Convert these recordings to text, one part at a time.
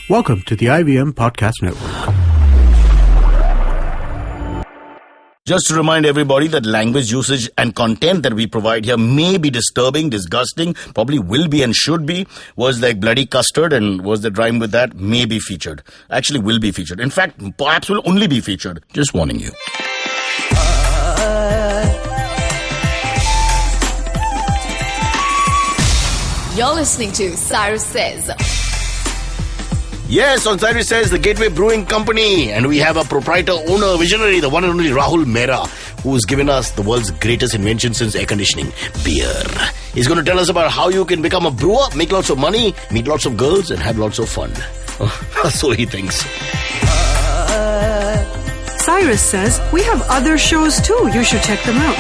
Welcome to the IVM Podcast Network. Just to remind everybody that language usage and content that we provide here may be disturbing, disgusting, probably will be and should be. Words like bloody custard and words that rhyme with that may be featured. Actually will be featured. In fact, perhaps will only be featured. Just warning you. You're listening to Cyrus Says. Yes, on Cyrus Says, the Gateway Brewing Company. And we have a proprietor, owner, visionary, the one and only Rahul Mehra, who's given us the world's greatest invention since air conditioning, beer. He's going to tell us about how you can become a brewer, make lots of money, meet lots of girls, and have lots of fun. So he thinks. Cyrus says we have other shows too. You should check them out.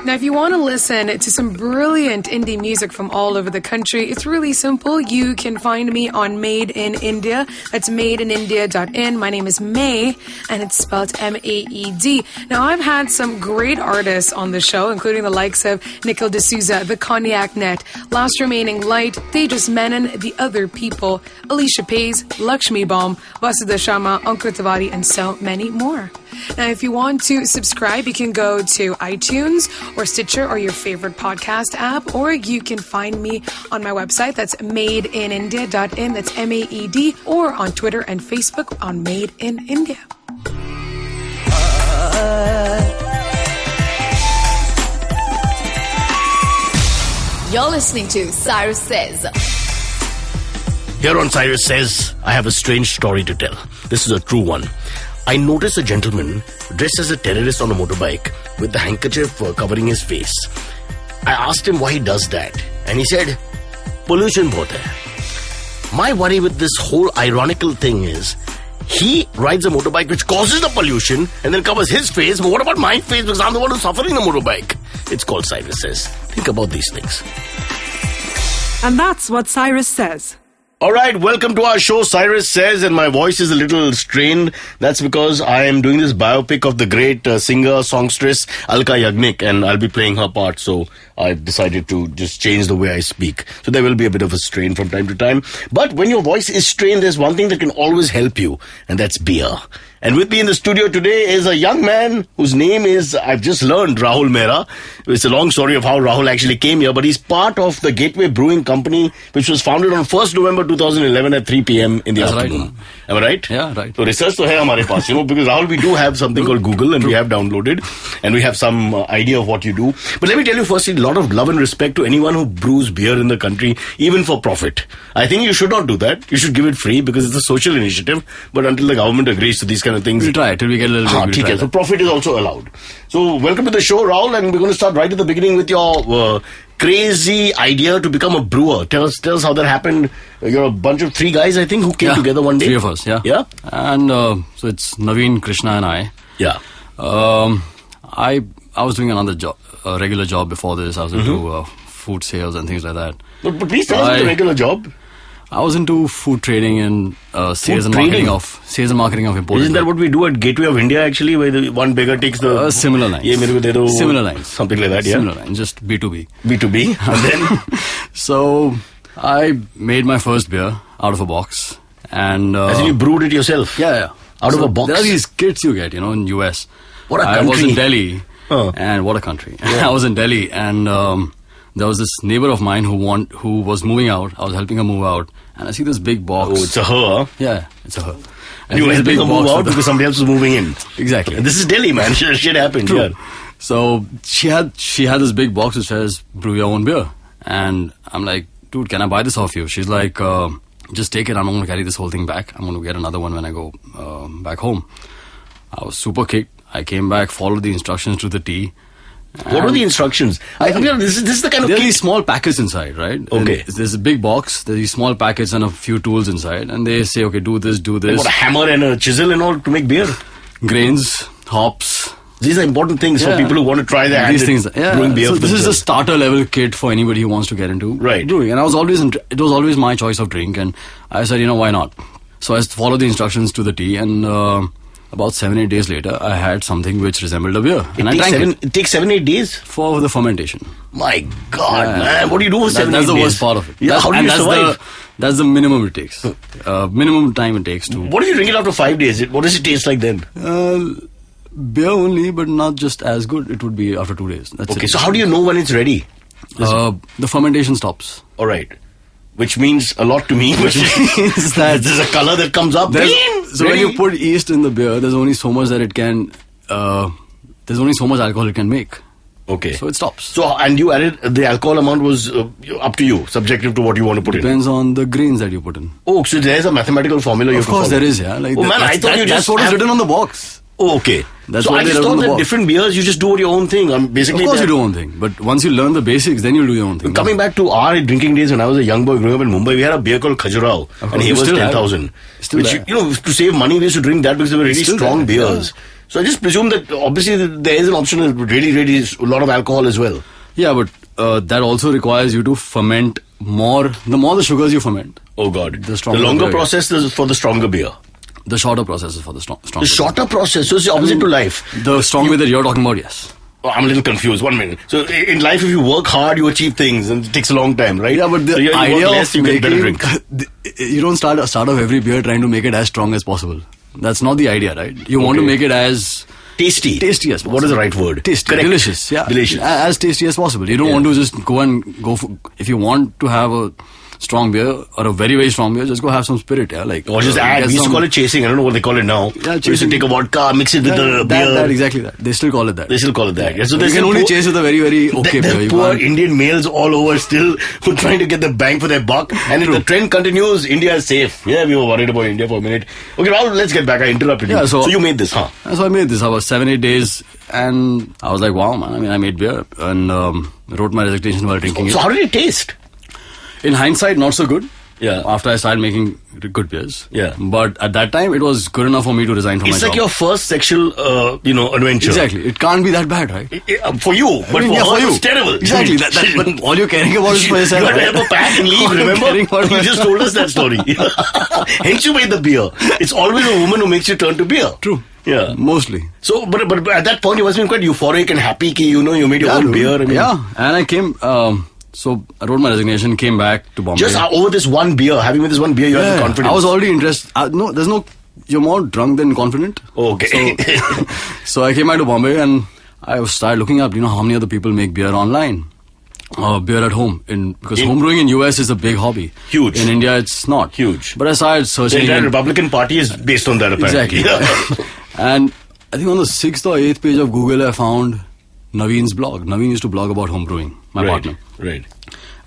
Now, if you want to listen to some brilliant indie music from all over the country, it's really simple. You can find me on Made in India. That's madeinindia.in. My name is May, and it's spelled M-A-E-D. Now, I've had some great artists on the show, including the likes of Nikhil D'Souza, The Cognac Net, Last Remaining Light, Tejas Menon, The Other People, Alicia Pays, Lakshmi Baum, Vasudha Sharma, Ankur Tiwari, and so many more. Now, if you want to subscribe, you can go to iTunes or Stitcher or your favorite podcast app, or you can find me on my website. That's madeinindia.in. That's M-A-E-D, or on Twitter and Facebook on Made in India. You're listening to Cyrus Says. Here on Cyrus Says, I have a strange story to tell. This is a true one. I noticed a gentleman dressed as a terrorist on a motorbike with the handkerchief covering his face. I asked him why he does that, and he said, pollution bahut hai. My worry with this whole ironical thing is, he rides a motorbike which causes the pollution and then covers his face, but what about my face because I'm the one who's suffering the motorbike? It's called Cyrus Says. Think about these things. And that's what Cyrus says. Alright, welcome to our show, Cyrus Says, and my voice is a little strained. That's because I am doing this biopic of the great singer, songstress, Alka Yagnik, and I'll be playing her part, so I've decided to just change the way I speak. So there will be a bit of a strain from time to time. But when your voice is strained, there's one thing that can always help you, and that's beer. And with me in the studio today is a young man whose name is, I've just learned, Rahul Mehra. It's a long story of how Rahul actually came here, but he's part of the Gateway Brewing Company, which was founded on 1st November 2011 at 3 p.m. in the afternoon. Right. Am I right? Yeah, right. So research to hai hamare paas, because Rahul, we do have something called Google, and we have downloaded, and we have some idea of what you do. But let me tell you firstly, a lot of love and respect to anyone who brews beer in the country, even for profit. I think you should not do that. You should give it free because it's a social initiative, but until the government agrees to these kind of things, We'll try it till we get a little bit. So profit is also allowed. So welcome to the show, Rahul, and we're going to start right at the beginning with your crazy idea to become a brewer. Tell us how that happened. You're a bunch of 3 guys, I think, who came together one day. 3 of us, yeah. Yeah? And so it's Naveen, Krishna and I. Yeah. I was doing another job, a regular job before this. I was into food sales and things like that. But please tell us the regular job. I was into food trading and sales and marketing of imported. Isn't that what we do at Gateway of India actually, where the one beggar takes the similar lines? Similar lines, something like that. Yeah, similar lines, just B2B. B2B, and then so I made my first beer out of a box, and as in you brewed it yourself. Yeah. Out of a box. There are these kits you get, in US. What a country! I was in Delhi, and what a country! Yeah. I was in Delhi, and there was this neighbor of mine who was moving out. I was helping her move out, and I see this big box. Oh, it's a her. Yeah, it's a her. And you were helping her move out because somebody else was moving in. Exactly. And this is Delhi, man. Shit happened. True. Yeah. So she had this big box which says brew your own beer, and I'm like, dude, can I buy this off you? She's like, just take it. I'm not going to carry this whole thing back. I'm going to get another one when I go back home. I was super kicked. I came back, followed the instructions to the T. What were the instructions? This is the kind of... There are these small packets inside, right? Okay. And there's a big box, there's these small packets and a few tools inside. And they say, okay, do this. Like what, a hammer and a chisel and all to make beer? Grains, hops. These are important things for people who want to try their hand at brewing beer. So this is the starter level kit for anybody who wants to get into brewing. And it was always my choice of drink. And I said, why not? So I followed the instructions to the T, and... about 7-8 days later, I had something which resembled a beer. It takes 7-8 days? For the fermentation. My God, man. What do you do with 7-8 days? That's the worst part of it. Yeah, how do you survive? That's the minimum it takes. Minimum time it takes to. What do you drink it after 5 days? What does it taste like then? Beer only, but not just as good. It would be after 2 days. That's Okay, it. so how do you know when it's ready? The fermentation stops. All right. Which means a lot to me. Which means that there's a color that comes up. Green, So when ready. you put yeast in the beer, there's only so much that it can. There's only so much alcohol it can make. Okay. So it stops. So, and you added, the alcohol amount was up to you, subjective to what you want to put in. Depends on the grains that you put in. Oh, so there's a mathematical formula you Of have to course follow. there is, yeah. Like Oh, man, I thought you that's just what is have- written on the box. Oh, okay. That's so what I they just wrote on thought the that box. different beers, you just do your own thing. Basically, Of course that- you do your own thing. But once you learn the basics, then you'll do your own thing. Coming back to our drinking days when I was a young boy growing up in Mumbai, we had a beer called Khajuraho, and course, he you was still have it. 10,000. Still Which, there. to save money, we used to drink that because they were really Still strong there, beers. So I just presume that obviously there is an option of really, really a lot of alcohol as well. Yeah, but that also requires you to ferment more. The more the sugars you ferment, Oh God. The stronger longer beer. process is for the stronger beer. the shorter process is for the stronger. The shorter process, so it's the opposite to life. The strong way that you're talking about, yes. Oh, I'm a little confused. 1 minute. So in life, if you work hard, you achieve things, and it takes a long time, right? Yeah, but the so you idea work less, of you get better making drink. you don't start off every beer trying to make it as strong as possible. That's not the idea, right? You want to Okay. make it as Tasty. tasty as possible. What is the right word? Tasty, Correct. delicious. Yeah, Delicious. As tasty as possible. You don't Yeah. want to just go for. If you want to have a strong beer or a very, very strong beer, just go have some spirit. Yeah, like Or just add. get We used to some- call it chasing. I don't know what they call it now. Yeah, We used to chasing. take a vodka, mix it with the beer. that exactly that. They still call it that. They still call it that. Yeah, so you there's can some only poor- chase with a very, very okay There beer. are You poor can't- Indian males all over still who are trying to get the bang for their buck. And if the trend continues, India is safe. Yeah, we were worried about India for a minute. Okay, now let's get back. I interrupted you. Yeah, so- you made this, huh? And so I made this. I was 7-8 days, and I was like, wow, man. I mean, I made beer and wrote my resignation while drinking So it. how did it taste? In hindsight, not so good. Yeah. After I started making good beers. Yeah. But at that time, it was good enough for me to resign from my It's job. like your first sexual, adventure. Exactly. It can't be that bad, right? For you, but I mean, for yeah, her, it's terrible. Exactly. But all you're caring about is for yourself. You had to right? have a pack and leave, All you're remember? caring about You is- just told us that story. Hence you made the beer. It's always a woman who makes you turn to beer. True. Yeah. Mostly. So, but at that point, you must have been quite euphoric and happy ki, you made your own dude. beer. I mean, Yeah. And I came, so I wrote my resignation, came back to Bombay. Just over this one beer, having with this one beer, you had the confidence. I was already interested. You're more drunk than confident. Okay. So I came back to Bombay and I started looking up, how many other people make beer online. Beer at home. Because home brewing in US is a big hobby. Huge. In India, it's not. Huge. But I started The searching. entire and- Republican Party is based on that, apparently. Exactly. And I think on the 6th or 8th page of Google, I found Naveen's blog. Naveen used to blog about home brewing, my partner. Right.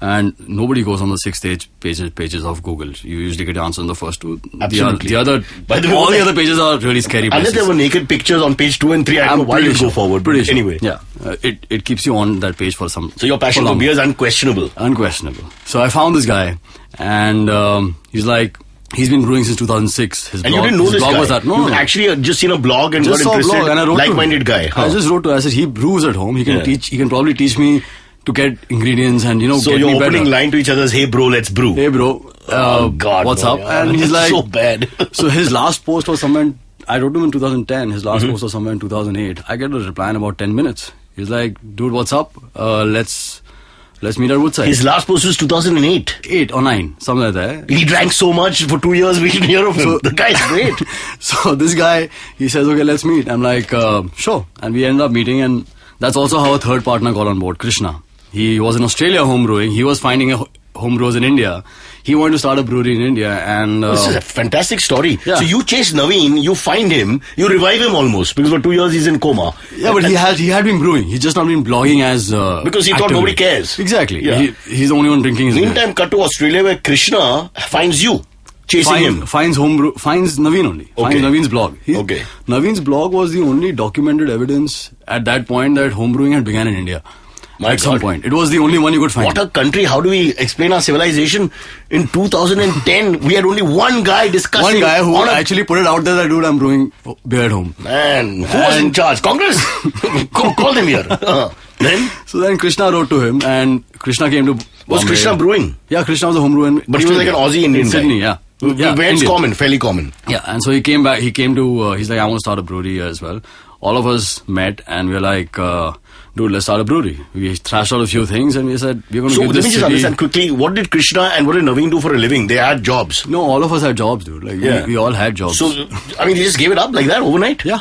And nobody goes on the 6th pages of Google. You usually get your answer on the first two. Absolutely. The other, By the way, all the other pages are really scary Unless places. there were naked pictures on page 2 and 3, I don't know why you go forward. Pretty But sure. anyway. Yeah. It keeps you on that page for some. So your passion for long. beer is unquestionable. Unquestionable. So I found this guy, and he's like, he's been brewing since 2006. His And blog, you didn't know his this blog guy. was that. No, You've no. actually just seen a blog and Just got saw a interested. blog and I wrote to him. Like-minded guy. I just wrote to him. I said he brews at home. He can Yeah. teach. He can probably teach me to get ingredients and So get you're me opening better. line to each other's, hey bro, let's brew. Hey bro, Oh, God, what's no, up? yeah. And he's like, So bad. So his last post was somewhere. I wrote to him in 2010. His Mm-hmm. last post was somewhere in 2008. I get a reply in about 10 minutes. He's like, dude, what's up? Let's meet at Woodside. His last post was 2008. 8 or 9, something like that. He drank so much for 2 years we didn't hear of him. So- The guy's great. So this guy, he says, okay, let's meet. I'm like, sure. And we ended up meeting, and that's also how a third partner got on board, Krishna. He was in Australia homebrewing. He was finding homebrewers in India. He wanted to start a brewery in India, and This is a fantastic story. Yeah. So you chase Naveen, you find him, you revive him almost because for 2 years he's in coma. yeah, but he had been brewing. He's just not been blogging as Because he thought actively. nobody cares. Exactly. Yeah. He's the only one drinking his beer. Meantime, cut to Australia where Krishna finds you, chasing him. Finds Naveen only. Okay. Finds Naveen's blog. Okay. Naveen's blog was the only documented evidence at that point that homebrewing had began in India. My At some God. point. It was the only one you could find. What a country. How do we explain our civilization? In 2010, we had only one guy discussing. One guy who on a- actually put it out there that, dude, I'm brewing beer at home. Man, who was in And- charge? Congress? Call them here. Then? So then Krishna wrote to him, and Krishna came to Was Bombay. Krishna brewing? Yeah, Krishna was a homebrewer in But he was like an Australia. Aussie Indian in guy. Sydney, yeah. Where it's Indian. common, fairly common. Yeah, and so he came back. He came to. He's like, I want to start a brewery as well. All of us met, and we were like, dude, let's start a brewery. We thrashed out a few things and we said, we're going to So give let me this just city... understand quickly, what did Krishna and what did Naveen do for a living? They had jobs. No, all of us had jobs, dude. Like, Yeah. we all had jobs. So, I mean, they just gave it up like that overnight? yeah,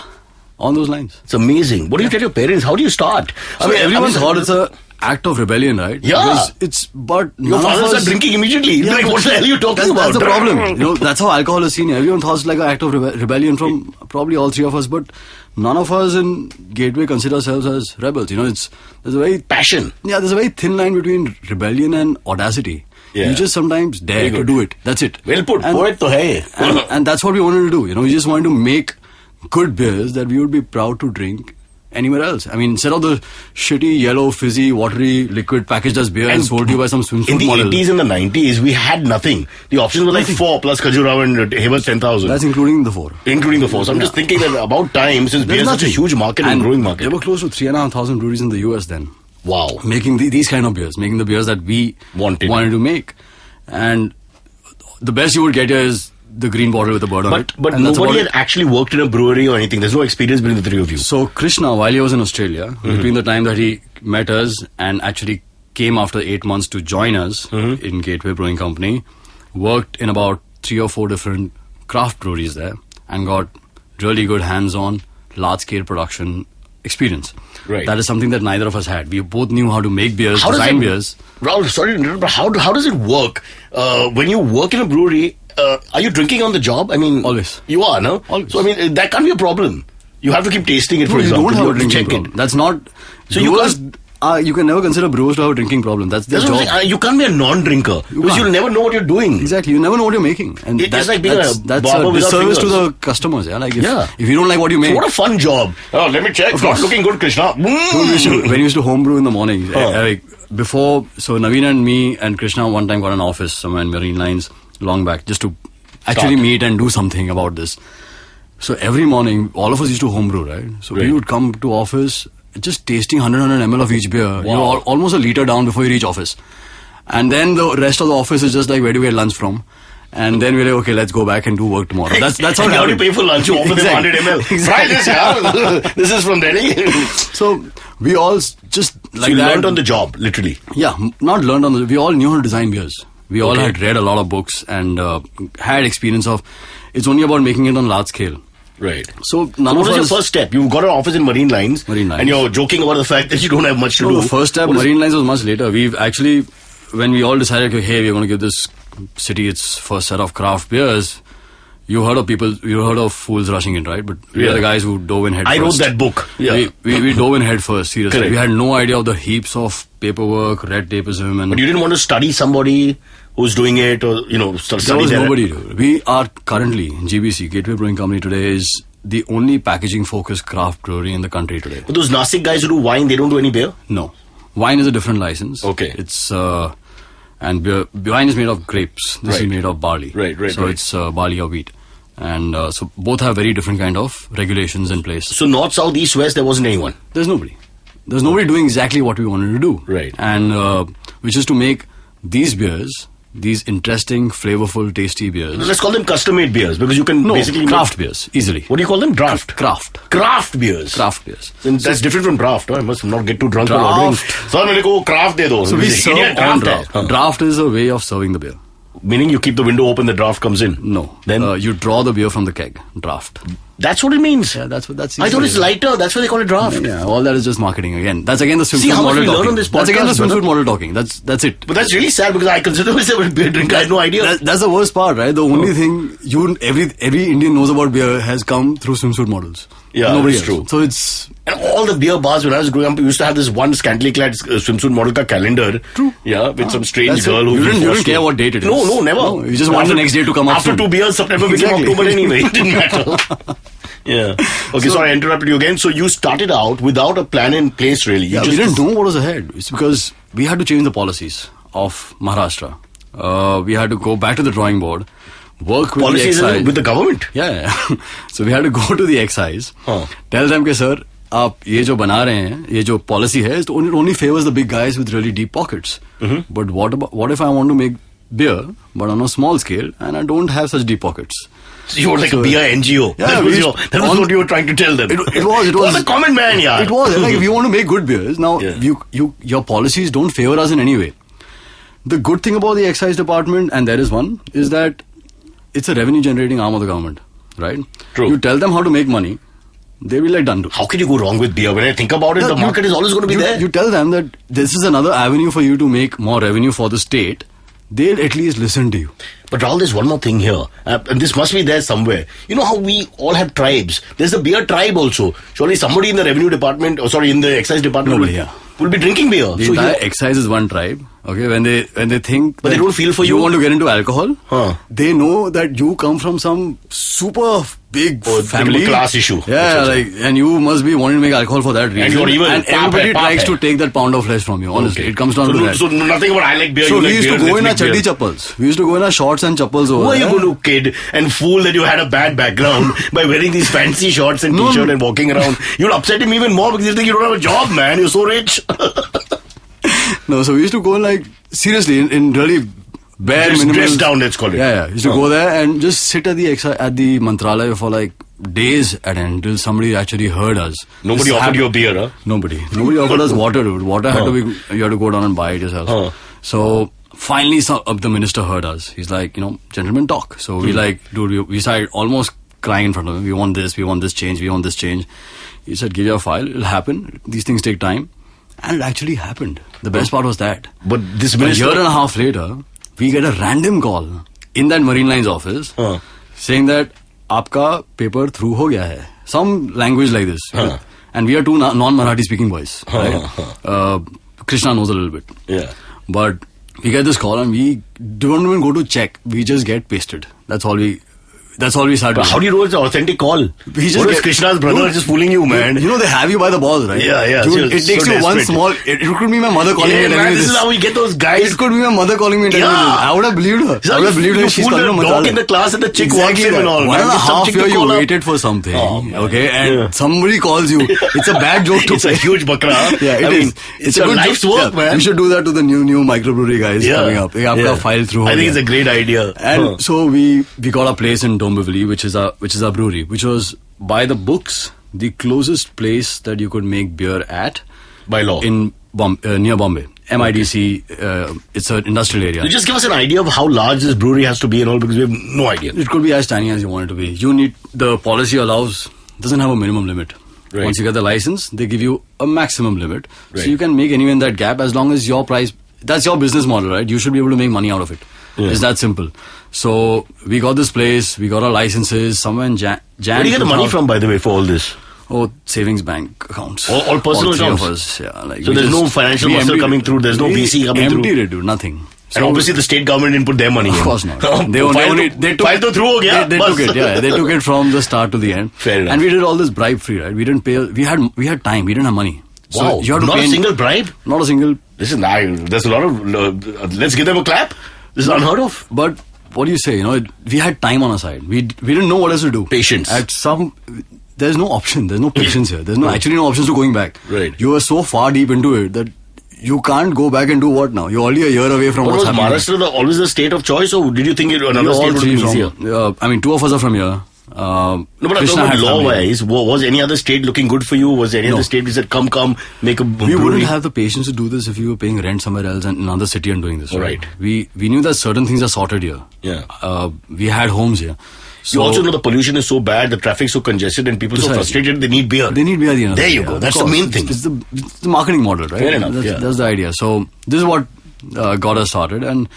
on those lines. It's amazing. What do you tell your parents? How do you start? So everyone thought it's a act of rebellion, right? Yeah. Because but Your none of fathers us... are drinking immediately. Yeah, Like, what the hell are you talking about? That's the problem. You know, that's how alcohol is seen. Everyone thought it's like an act of rebellion from probably all three of us, but none of us in Gateway consider ourselves as rebels. You know, there's a very Passion. Yeah, there's a very thin line between rebellion and audacity. Yeah. You just sometimes dare to do it. That's it. Well put. And, Poet to hai. and that's what we wanted to do. You know, we just wanted to make good beers that we would be proud to drink anywhere else. I mean, instead of the shitty yellow, fizzy, watery, liquid packaged as beer and sold to you by some swimsuit In the model. 80s and the 90s, we had nothing. The options were like 4 plus Khajuraho and Haver's 10,000. That's including the 4. Including the 4. So I'm just thinking that about time, since beer is such a huge market and growing market. There were close to 3,500 breweries in the US then. Wow. Making these kind of beers, making the beers that we Wanted to make. And the best you would get here is the green bottle with a bird on it. But And that's nobody about had actually worked in a brewery or anything. There's no experience between the three of you. So Krishna, while he was in Australia, Mm-hmm. between the time that he met us and actually came after 8 months to join us Mm-hmm. in Gateway Brewing Company, worked in about 3 or 4 different craft breweries there and got really good hands-on, large-scale production experience. Right. That is something that neither of us had. We both knew how to make beers, How does design it- beers. Raul, sorry to interrupt, but how does it work? When you work in a brewery, are you drinking on the job? I mean, Always. You are, no? Always. So, I mean, that can't be a problem. You have to keep tasting it, for No, you example. don't have a have to drinking check problem. it. That's not... So you brewers, you can never consider brewers to have a drinking problem. That's their That's what I'm job. saying. You can't be a non-drinker because can't. you'll never know what you're doing. Exactly, you never know what you're making, and It's like being a that's barber a without disservice to fingers. the customers. Yeah, like Yeah. if you don't like what you make, So what a fun job. Oh, let me check. Of Not course. looking good, Krishna. when we used to homebrew in the morning, before, so Naveen and me and Krishna one time got an office somewhere in Marine Lines long back just to actually meet and do something about this. So every morning, all of us used to homebrew, right? So we would come to office just tasting 100 ml of each beer. You know, almost a liter down before you reach office. And then the rest of the office is just like, where do we get lunch from? And then we're like, okay, let's go back and do work tomorrow. That's how it How do you happened. pay for lunch? You offer them 100 ml. Try this, yeah. This is from Delhi. So we all just like you that. learned on the job, literally. Yeah, not learned on the... We all knew how to design beers. We all had read a lot of books and had experience of... It's only about making it on large scale. Right. So So none what of was your us... first step? You got an office in Marine Lines. Marine Lines. And you're joking about the fact that you don't have much to No, do. the first step, What is- Marine Lines, was much later. We've actually... When we all decided, okay, hey, we're going to give this city its first set of craft beers, you heard of fools rushing in, right? But we Yeah. are the guys who dove in head I first. wrote that book. Yeah. We dove in head first, seriously. Correct. We had no idea of the heaps of paperwork, red tapeism, and... But you didn't want to study somebody who's doing it or, study There was that. nobody. We are currently, GBC, Gateway Brewing Company today, is the only packaging-focused craft brewery in the country today. But those Nasik guys who do wine, they don't do any beer? No. Wine is a different license. Okay. It's... and beer, wine is made of grapes. This is Right. made of barley. Right, So right. it's barley or wheat. And so both have very different kind of regulations in place. So north, south, east, west, there wasn't anyone. There's nobody. There's nobody doing exactly what we wanted to do. Right. And which is to make these beers, these interesting, flavorful, tasty beers. Let's call them custom-made beers because you can No, basically... craft beers, easily. What do you call them? Draft? Craft. Craft beers. Craft beers. And that's different from draft. I must not get too drunk while ordering. Draft. Sir, मेरे को craft दे दो. So we serve Indian on draft draft. है. Draft is a way of serving the beer. Meaning you keep the window open, the draft comes in. No. Then? You draw the beer from the keg. Draft. That's what it means. Yeah, that's what that's. I thought it's lighter. That's why they call it draft. Yeah, all that is just marketing again. That's again the See swimsuit how much model we learn talking. on this That's again the podcast, brother. swimsuit model talking. That's it. But that's really sad because I consider myself a beer drinker. I had no idea. That's the worst part, right? The only thing every Indian knows about beer has come through swimsuit models. Yeah, Nobody that's else. true. So it's And all the beer bars when I was growing up, we used to have this one scantily clad swimsuit model ka calendar. True. Yeah, with some strange That's girl it. who You didn't forced care to- what date it is. No, never. No, you just want the next day to come up After soon. 2 beers, September became Exactly. October anyway. It didn't matter. Yeah. Okay, sorry, I interrupted you again. So you started out without a plan in place, really. You Yeah, we didn't know what was ahead. It's because we had to change the policies of Maharashtra. We had to go back to the drawing board, work with Policies the excise. with the government. Yeah. So we had to go to the excise, Huh. tell them, कि sir, आप ये जो बना रहे हैं, ये जो policy है, it only favors the big guys with really deep pockets. But what if I want to make beer, but on a small scale, and I don't have such deep pockets. So you were like a beer NGO. Yeah, that was what you were trying to tell them. It was. Was a common man, yeah. It was. Like, if you want to make good beers, now your policies don't favor us in any way. The good thing about the excise department, and there is one, is that it's a revenue generating arm of the government, right? True. You tell them how to make money, they will like done. How can you go wrong with beer? When I think about it, the market is always going to be there. You tell them that this is another avenue for you to make more revenue for the state. They'll at least listen to you. But Rahul, there's one more thing here. And this must be there somewhere. You know how we all have tribes? There's a beer tribe also. Surely somebody in the revenue department, in the excise department will be drinking beer. The entire excise is one tribe. Okay, when they think but they don't feel for you want to get into alcohol, they know that you come from some super big family class issue. Yeah, and you must be wanting to make alcohol for that reason. And you're evil. And everybody tries to take that pound of flesh from you. Honestly, it comes down to that. So nothing about I like beer. So you we like used beer, to go in our beer. chaddi chappals. We used to go in our shorts and chappals over. Who are you going to kid and fool that you had a bad background by wearing these fancy shorts and t-shirt and walking around? You'll upset him even more because you think you don't have a job, man. You're so rich. No, so we used to go seriously in really bare minimal. Dress down, let's call it. Yeah. Used to go there and just sit at the Mantralaya for like days at end until somebody actually heard us. Nobody offered you a beer, huh? Nobody offered us water, dude. Water had to be, you had to go down and buy it yourself. So finally the minister heard us. He's like, gentlemen talk. So we we started almost crying in front of him. We want this change, we want this change. He said, give your file, it'll happen. These things take time. And it actually happened. The best part was that. But this minister, a year and a half later, we get a random call in that Marine Lines office saying that aapka paper through ho gaya hai. Some language like this. And we are two non-Marathi speaking boys. Right? Krishna knows a little bit. Yeah. But we get this call and we don't even go to check. We just get pasted. That's all we started. But how do you know it's an authentic call? What is Krishna's brother just fooling you, man? They have you by the balls, right? Yeah. Dude, it takes you one small. It could be my mother calling me and telling me this. This is how we get those guys. It could be my mother calling me and telling me this. I would have believed her. I would have believed her. She's calling a dog in the class and the chick walks in and all. 1.5 years you waited for something, okay? And somebody calls you. It's a bad joke to It's a huge bakra. Yeah, it is. It's a life's work, man. We should do that to the new microbrewery guys coming up. Aapka file through. I think it's a great idea. And so we got a place in Dombivli, which is our brewery, which was by the books the closest place that you could make beer at by law in near Bombay. MIDC, it's an industrial area. You just give us an idea of how large this brewery has to be and all, because we have no idea. It could be as tiny as you want it to be. The policy doesn't have a minimum limit. Right. Once you get the license, they give you a maximum limit. Right. So you can make anywhere in that gap as long as your price, that's your business model, right? You should be able to make money out of it. Yeah. It's that simple. So we got this place, we got our licenses somewhere in Jan. Where do you get the money from, by the way, for all this? Oh, savings bank accounts. All personal accounts? Of us, yeah. So there's no financial muscle coming through, there's no VC coming through? Emptied it, dude, nothing. So and obviously the state government didn't put their money in. Of course not. They took it, yeah. They took it from the start to the end. Fair enough. And we did all this bribe free, right? We didn't pay, we had time, we didn't have money. Wow, so not a single bribe? Not a single. There's a lot of, let's give them a clap. This is unheard of. But what do you say? We had time on our side. We didn't know what else to do. Patience. There's no option. There's no patience here. There's actually no options to going back. Right. You are so far deep into it that you can't go back and do what now? You're already a year away from what's happening. Was Maharashtra always the state of choice, or did you think another state would be easier? Two of us are from here. No, but law-wise, was any other state looking good for you? Was there any other state that said, come, make a brewery? We wouldn't have the patience to do this if you were paying rent somewhere else and in another city and doing this. Right. We knew that certain things are sorted here. Yeah. We had homes here. So you also know the pollution is so bad, the traffic so congested, and people so frustrated, they need beer. They need beer at the end of the day. There you go. That's the main thing. It's the marketing model, right? Fair enough. That's the idea. So this is what got us started. And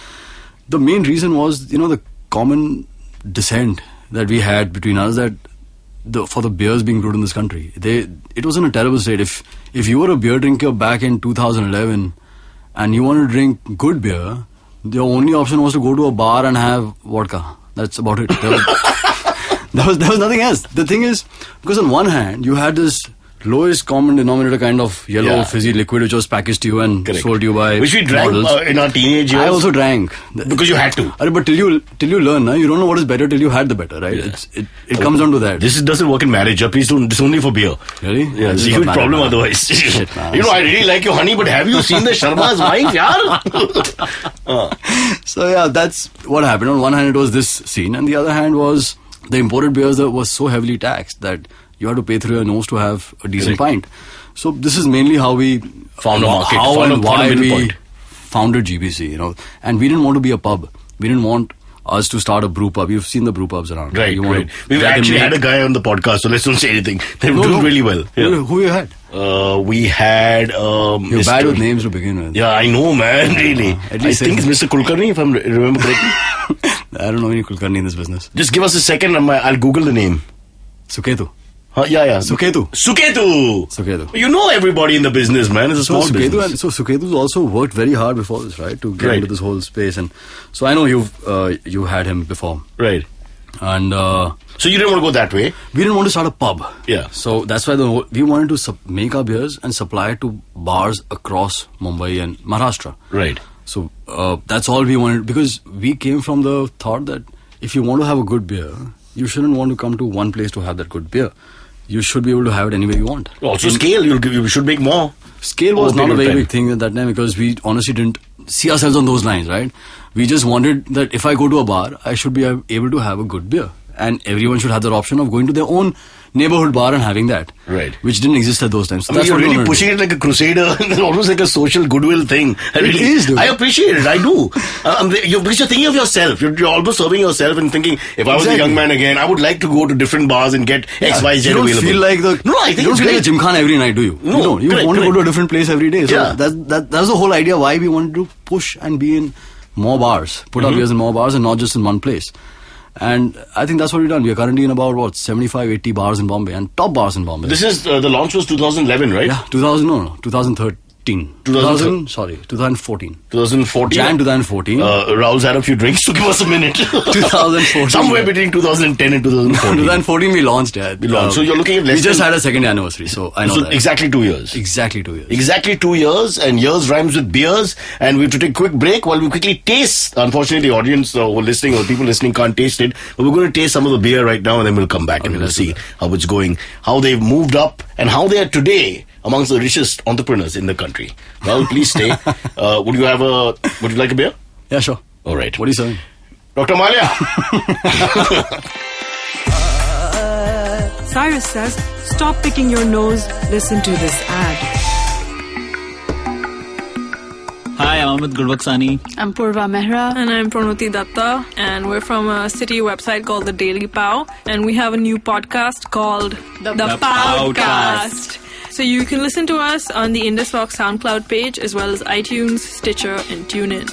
the main reason was, the common dissent that we had between us, that for the beers being brewed in this country, it was in a terrible state. If you were a beer drinker back in 2011 and you wanted to drink good beer, the only option was to go to a bar and have vodka. That's about it. There was nothing else. The thing is, because on one hand, you had this lowest common denominator kind of yellow Yeah. fizzy liquid which was packaged to you and Correct. sold to you by Which we drank models. in our teenage years. I also drank. Because you had to. But till you learn, na, you don't know what is better till you had the better, right? Yeah. It comes down to that. This doesn't work in marriage. Please don't. This is only for beer. Really? Yeah, it's a This is huge not problem married, man. otherwise. Shit, man. You know, I really like your honey, but have you seen the Sharma's wife, yaar? So yeah, that's what happened. On one hand, it was this scene, and the other hand was the imported beers that was so heavily taxed that you had to pay through your nose to have a decent Correct. pint. So this is mainly how we Found a market, how found and a why middle we point. founded GBC. You know, and we didn't want to be a pub. We didn't want us to start a brew pub. You've seen the brew pubs around. Right, You want right. to We've get them actually made. had a guy on the podcast, so let's don't say anything. They're doing really well. Yeah. Who you had? We had. You're bad with names to begin with. Yeah, I know, man. Really. At I least think it's Mr. Kulkarni, if I remember correctly. I don't know any Kulkarni in this business. Just give us a second. I'll Google the name. Suketu. Yeah. Suketu. Suketu. You know everybody in the business, man. It's a small business. Suketu's also worked very hard before this, right? To get Right. into this whole space. And so I know you had him before. Right. And So you didn't want to go that way. we didn't want to start a pub. Yeah. So that's why we wanted to make our beers and supply it to bars across Mumbai and Maharashtra. Right. So that's all we wanted, because we came from the thought that if you want to have a good beer, you shouldn't want to come to one place to have that good beer. You should be able to have it anywhere you want. Also, scale. You should make more. Scale was Over a not a period of very time. big thing at that time, because we honestly didn't see ourselves on those lines, right? We just wanted that if I go to a bar, I should be able to have a good beer. And everyone should have that option of going to their own neighborhood bar and having that. Right. Which didn't exist at those times. So I mean, that's you're what we really wanted to pushing it like a crusader, and almost like a social goodwill thing. It is, dude. I appreciate it. I do. Because you're thinking of yourself. You're almost serving yourself and thinking, if I was a Exactly. young man again, I would like to go to different bars and get X, Y, Z You don't available. feel like No, I think you don't it's feel like great. a gymkhana every night, do you? No, You don't. You correct, want to go correct. to a different place every day. So Yeah. that's the whole idea why we wanted to push and be in more bars, put Mm-hmm. our beers in more bars and not just in one place. And I think that's what we've done. We are currently in about 75, 80 bars in Bombay, and top bars in Bombay. This is, the launch was 2011, right? Yeah, 2013. 2014. 2014. Jan 2014. Raul's had a few drinks, so give us a minute. 2014. Somewhere between 2010 and 2014. 2014 we launched it. We launched. So you're looking at less We just than- had a second anniversary, so I know So that. exactly 2 years. Exactly 2 years. Exactly 2 years, and years rhymes with beers. And we have to take a quick break while we quickly taste. Unfortunately, the audience who are listening or people listening can't taste it. But we're going to taste some of the beer right now, and then we'll come back and we'll let's do see that. how it's going, how they've moved up, and how they are today amongst the richest entrepreneurs in the country. Well, please stay. Would you like a beer? Yeah, sure. All right. What are you saying? Dr. Malia. Cyrus says, stop picking your nose, listen to this ad. Hi, I'm Amit Gulbaksani. I'm Purva Mehra. And I'm Pranuti Datta, and we're from a city website called The Daily Pow, and we have a new podcast called The Powcast. So you can listen to us on the Indus Vox SoundCloud page, as well as iTunes, Stitcher, and TuneIn.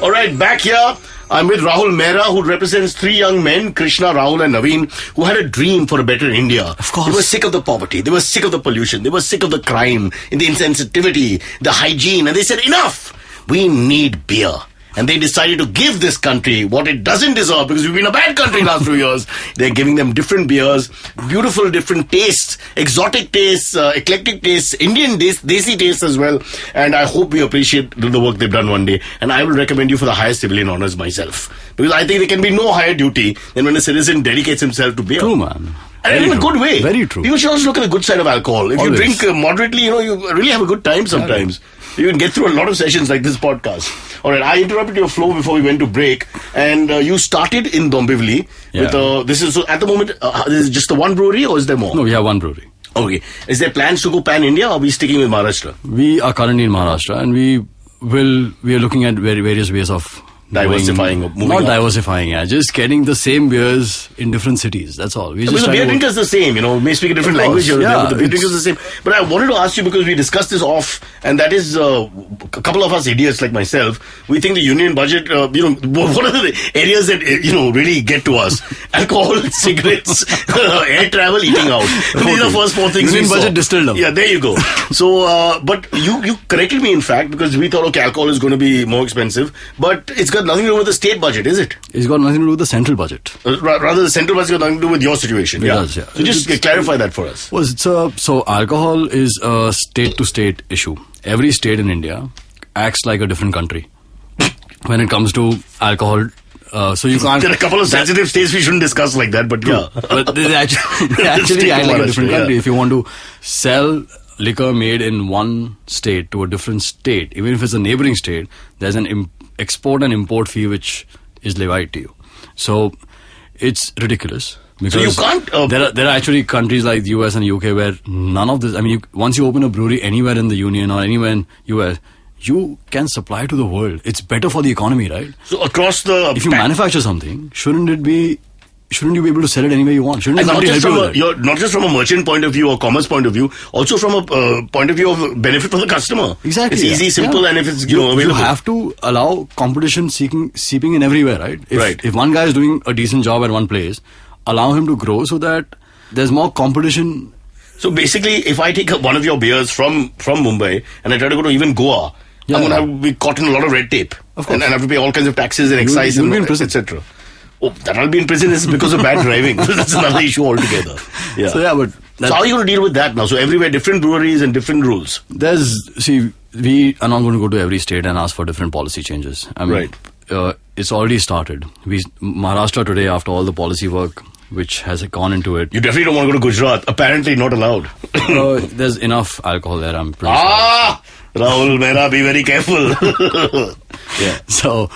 All right, back here. I'm with Rahul Mehra, who represents 3 young men, Krishna, Rahul and Naveen, who had a dream for a better India. Of course. They were sick of the poverty. They were sick of the pollution. They were sick of the crime, the insensitivity, the hygiene. And they said, enough! We need beer. And they decided to give this country what it doesn't deserve, because we've been a bad country last few years. They're giving them different beers, beautiful different tastes, exotic tastes, eclectic tastes, Indian tastes, desi tastes as well. And I hope we appreciate the work they've done one day. And I will recommend you for the highest civilian honors myself. Because I think there can be no higher duty than when a citizen dedicates himself to beer. True, man. And in a good way. Very true. People should also look at the good side of alcohol. If Always. you drink moderately, you really have a good time sometimes. You can get through a lot of sessions like this podcast. All right, I interrupted your flow before we went to break, and you started in Dombivli. Yeah. With this is so at the moment. This is just the one brewery, or is there more? No, we have one brewery. Okay. Is there plans to go pan India, or are we sticking with Maharashtra? We are currently in Maharashtra, and we are looking at various ways of Diversifying or moving not up. diversifying, yeah, just getting the same beers in different cities. That's all. We Because just the try beer to drinker is the same, we may speak a different Of language course, here and there, yeah, but the beer drinker is it's- the same. But I wanted to ask you, because we discussed this off, and that is a couple of us idiots like myself, we think the union budget, what are the areas that, really get to us? Alcohol, cigarettes, air travel, eating out. These are the first 4 things Union we saw. budget distilled down. Yeah, there you go. So, but you corrected me, in fact, because we thought, okay, alcohol is going to be more expensive, but it's got nothing to do with the state budget, is it? It's got nothing to do with the central budget. Rather, the central budget got nothing to do with your situation. It does, yeah. So just clarify that for us. Well, so alcohol is a state-to-state issue. Every state in India acts like a different country when it comes to alcohol. So you can't. There are a couple of sensitive states we shouldn't discuss like that, but yeah. But they actually act like a different country. If you want to sell liquor made in one state to a different state, even if it's a neighboring state, there's an export and import fee which is levied to you. So it's ridiculous. Because so you can't. There are actually countries like the US and UK where none of this. I mean, once you open a brewery anywhere in the Union or anywhere in US, you can supply to the world. It's better for the economy, right? So across the... If you manufacture something, shouldn't you be able to sell it anywhere you want? Shouldn't and you not just from a merchant point of view or commerce point of view, also from a point of view of benefit for the customer. Exactly. It's easy, simple, and if it's available. You have to allow competition seeping in everywhere, right? Right. If one guy is doing a decent job at one place, allow him to grow so that there's more competition. So basically, if I take one of your beers from Mumbai and I try to go to even Goa, I'm going to be caught in a lot of red tape. Of course. And have to pay all kinds of taxes and excise you'll be in prison, etc. Oh, that I'll be in prison is because of bad driving. That's another issue altogether. Yeah. So how are you going to deal with that now? So everywhere, different breweries and different rules. We are not going to go to every state and ask for different policy changes. I mean, right. It's already started. Maharashtra today, after all the policy work which has gone into it. You definitely don't want to go to Gujarat. Apparently not allowed. There's enough alcohol there, I'm pretty sure. Rahul Mehra, be very careful. Yeah. So,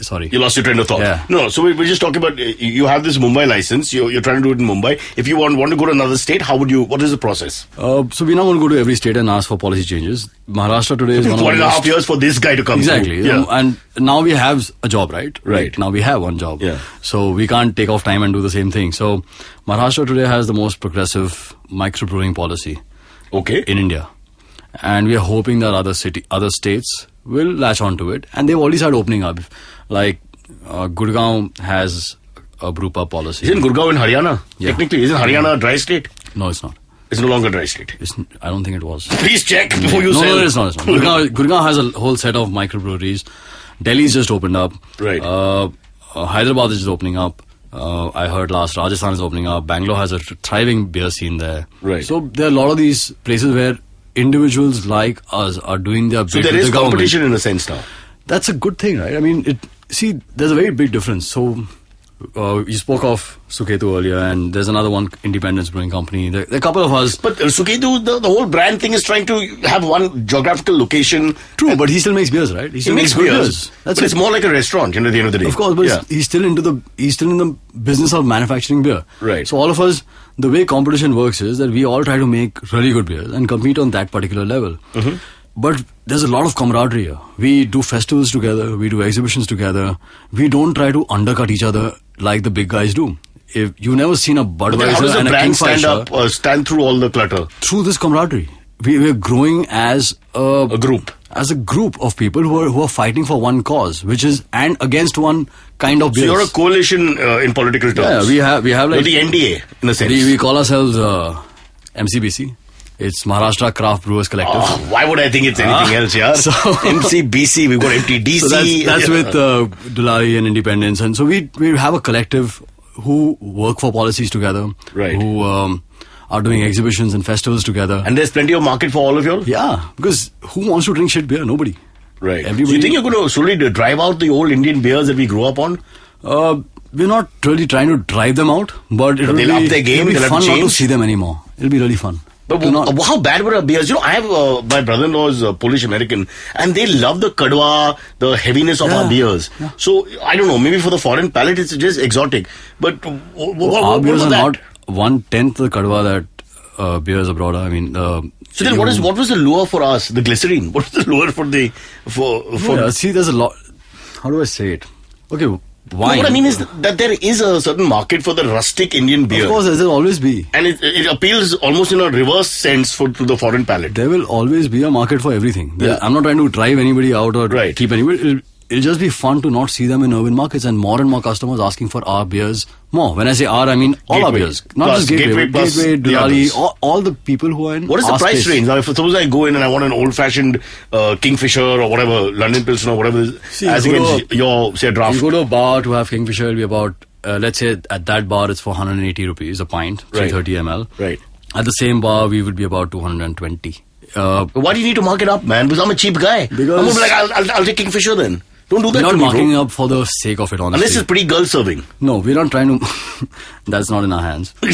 sorry. You lost your train of thought. Yeah. No, so we're just talking about, you have this Mumbai license, you're trying to do it in Mumbai. If you want to go to another state, what is the process? So we're not going to go to every state and ask for policy changes. Maharashtra today is 1.5 years for this guy to come Exactly. through. Yeah. And now we have a job, right? Right. Now we have one job. Yeah. So we can't take off time and do the same thing. So Maharashtra today has the most progressive microbrewing policy. Okay. In India. And we are hoping that other states will latch onto it. And they've already started opening up. Like Gurgaon has a brewpub policy. Isn't Gurgaon in Haryana? Yeah. Technically, isn't Haryana a dry state? No, it's not. It's no longer a dry state. I don't think it was. Please check before you say. No, it's not. Gurgaon has a whole set of microbreweries. Delhi's just opened up. Right. Hyderabad is just opening up. I heard last Rajasthan is opening up. Bangalore has a thriving beer scene there. Right. So there are a lot of these places where individuals like us are doing their bit. So there is competition in a sense now. That's a good thing, right? I mean, there's a very big difference. So you spoke of Suketu earlier, and there's another one, Independence Brewing Company. There are a couple of us. But Suketu, the whole brand thing is trying to have one geographical location. True, but he still makes beers, right? He still makes beers. But it's more like a restaurant, at the end of the day. Of course, but he's still in the business of manufacturing beer. Right. So all of us, the way competition works is that we all try to make really good beers and compete on that particular level. Mm-hmm. But there's a lot of camaraderie here. We do festivals together, we do exhibitions together. We don't try to undercut each other like the big guys do. If you've never seen a Budweiser and a Kingfisher stand through all the clutter? Through this camaraderie. We're growing as a group. As a group of people who are fighting for one cause, which is and against one kind of beers. So you're a coalition in political terms. Yeah, we have like the NDA in a sense. We call ourselves MCBC. It's Maharashtra Craft Brewers Collective. Oh, why would I think it's anything else, yeah? So MCBC, we've got MTDC. So that's with Dulari and Independence, and so we have a collective who work for policies together, right? Who are doing exhibitions and festivals together. And there's plenty of market for all of you all? Yeah, because who wants to drink shit beer? Nobody. Right. So you think you're going to slowly drive out the old Indian beers that we grew up on? We're not really trying to drive them out, but they'll up their game. It'll be fun not to see them anymore. It'll be really fun. But how bad were our beers? I have my brother-in-law is Polish-American, and they love the kadwa, the heaviness of our beers. Yeah. So, I don't know, maybe for the foreign palate it's just exotic. But our beers are not 1/10 the kadwa that beers abroad are. I mean, so then what was the lure for us? The glycerine. What was the lure for see, there's a lot. How do I say it? Okay. Wine. No, what I mean is that there is a certain market for the rustic Indian beer. Of course, there will always be. And it appeals almost in a reverse sense to the foreign palate. There will always be a market for everything. I'm not trying to drive anybody out or keep anybody. it'll just be fun to not see them in urban markets and more customers asking for our beers more. When I say our, I mean all our Gateway beers. Not plus just Gateway, plus Gateway, the Diwali, others. all the people who are in What is the our price space. range? Now, if suppose I go in and I want an old-fashioned Kingfisher or whatever, London Pilsner or whatever, See, as you go against to your, say, draft. You go to a bar to have Kingfisher, it'll be about, let's say at that bar it's for 180 rupees a pint, Right. 330 ml. Right. At the same bar, we would be about 220. Why do you need to mark it up, man? Because I'm a cheap guy. Because- I'm gonna be like, I'll take Kingfisher then. Don't do that We're to not me, marking bro. up for the sake of it, honestly. Unless it's pretty girl serving. No, we're not trying to. That's not in our hands. We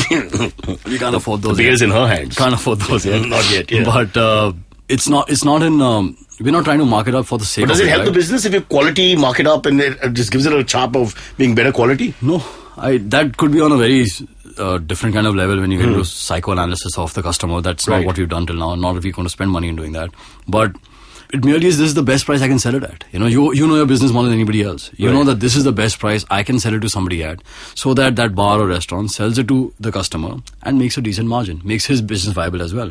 can't afford those. The beer's yet. in her hands. Can't afford those yet. Not yet, yeah. But it's not in. We're not trying to mark it up for the sake But does of it help right? the business if you quality mark it up and it just gives it a chap of being better quality? No, that could be on a very different kind of level when you get into psychoanalysis of the customer. That's Right. not what we've done till now. Not if we're going to spend money in doing that. But it merely is, this is the best price I can sell it at. You know your business more than anybody else. You know that this is the best price I can sell it to somebody at, so that that bar or restaurant sells it to the customer and makes a decent margin, makes his business viable as well.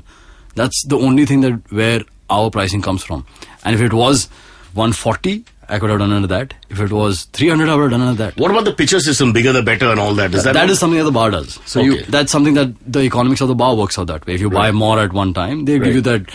That's the only thing that where our pricing comes from. And if it was 140, I could have done it at that. If it was 300, I would have done it at that. What about the pitcher system, bigger the better and all that? Does That is something that the bar does. So Okay. that's something that the economics of the bar works out that way. If you buy more at one time, they give you that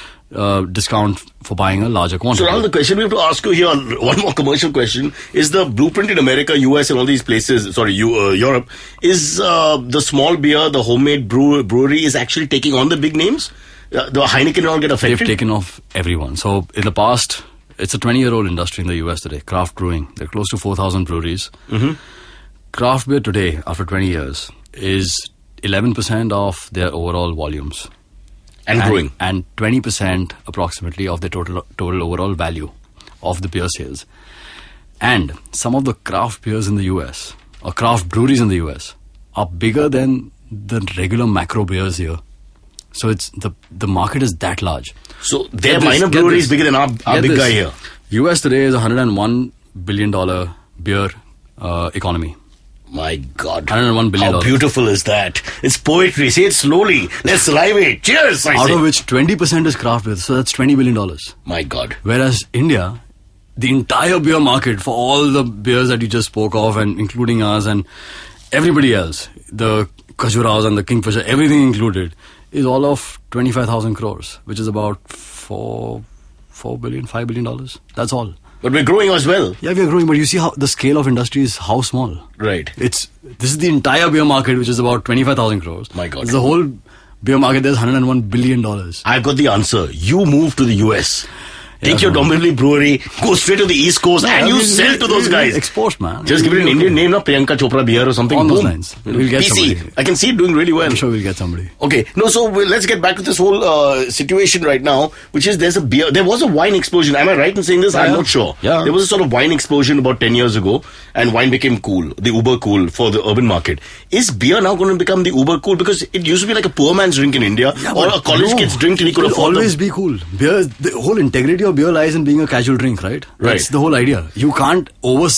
discount for buying a larger quantity. So now the question we have to ask you here, one more commercial question, is the blueprint in America, US and all these places, Europe, is the small beer, the homemade brewery is actually taking on the big names? The Heineken and all get They've affected? taken off everyone. So in the past, it's a 20-year-old industry in the US today, craft brewing. There are close to 4,000 breweries. Craft beer today, after 20 years, is 11% of their overall volumes. And growing. And 20% approximately of the total overall value of the beer sales. And some of the craft beers in the US, or craft breweries in the US, are bigger than the regular macro beers here. So it's the market is that large. So their Get this, minor get brewery this. is bigger than our Get big this. guy here. US today is a $101 billion beer economy. My God. $101 billion. How beautiful is that? It's poetry. Say it slowly. Let's salivate. Cheers, I Out say. of which 20% is craft beer. So that's $20 billion. My God. Whereas India, the entire beer market for all the beers that you just spoke of, and including us and everybody else, the Khajuraho's and the Kingfisher, everything included, is all of 25,000 crores, which is about $5 billion. That's all. But we're growing as well. Yeah, we are growing, but you see how the scale of industry is how small. Right. This is the entire beer market, which is about 25,000 crores. My God. The whole beer market, there's $101 billion. I've got the answer. You move to the US. Take Yeah, your man. Dombivli brewery, go straight to the East Coast, and you sell to those guys. Export, man. Just give it an Indian name, na Priyanka Chopra beer or something. On those Boom. lines. We'll get PC. somebody. I can see it doing really well. I'm sure we'll get somebody. Okay, no, so let's get back to this whole situation right now, which is there was a wine explosion. Am I right in saying this? I'm Yeah. not sure. Yeah. There was a sort of wine explosion about 10 years ago, and wine became cool, the uber cool for the urban market. Is beer now going to become the uber cool? Because it used to be like a poor man's drink in India, or a college kid's drink till he could It'll afford always them. be cool. Beer, the whole integrity of beer lies in being a casual drink, right? That's Right. the whole idea. You can't over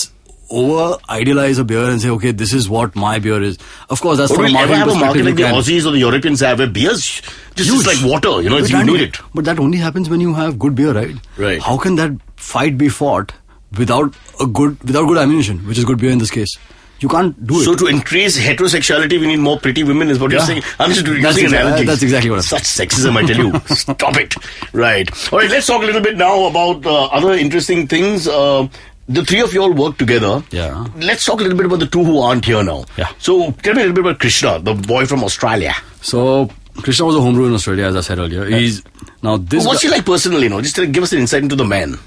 idealize a beer and say, okay, this is what my beer is. Of course, that's But from a we'll never marketing have a market perspective. like the you can. Aussies or the Europeans have, where beer's just like water, you know, But you that- need it. But that only happens when you have good beer, right? Right. How can that fight be fought without good ammunition, which is good beer in this case? You can't do it. So to increase heterosexuality, we need more pretty women, is what you're Yeah. saying. I'm just using That's analogies. that's exactly what I'm Such sexism, I tell you. Stop it. Right. All right, let's talk a little bit now about other interesting things. The three of you all work together. Yeah. Let's talk a little bit about the two who aren't here now. Yeah. So tell me a little bit about Krishna, the boy from Australia. So Krishna was a homebrew in Australia, as I said earlier. He's now this. What's guy- he like personally, you know? Just give us an insight into the man.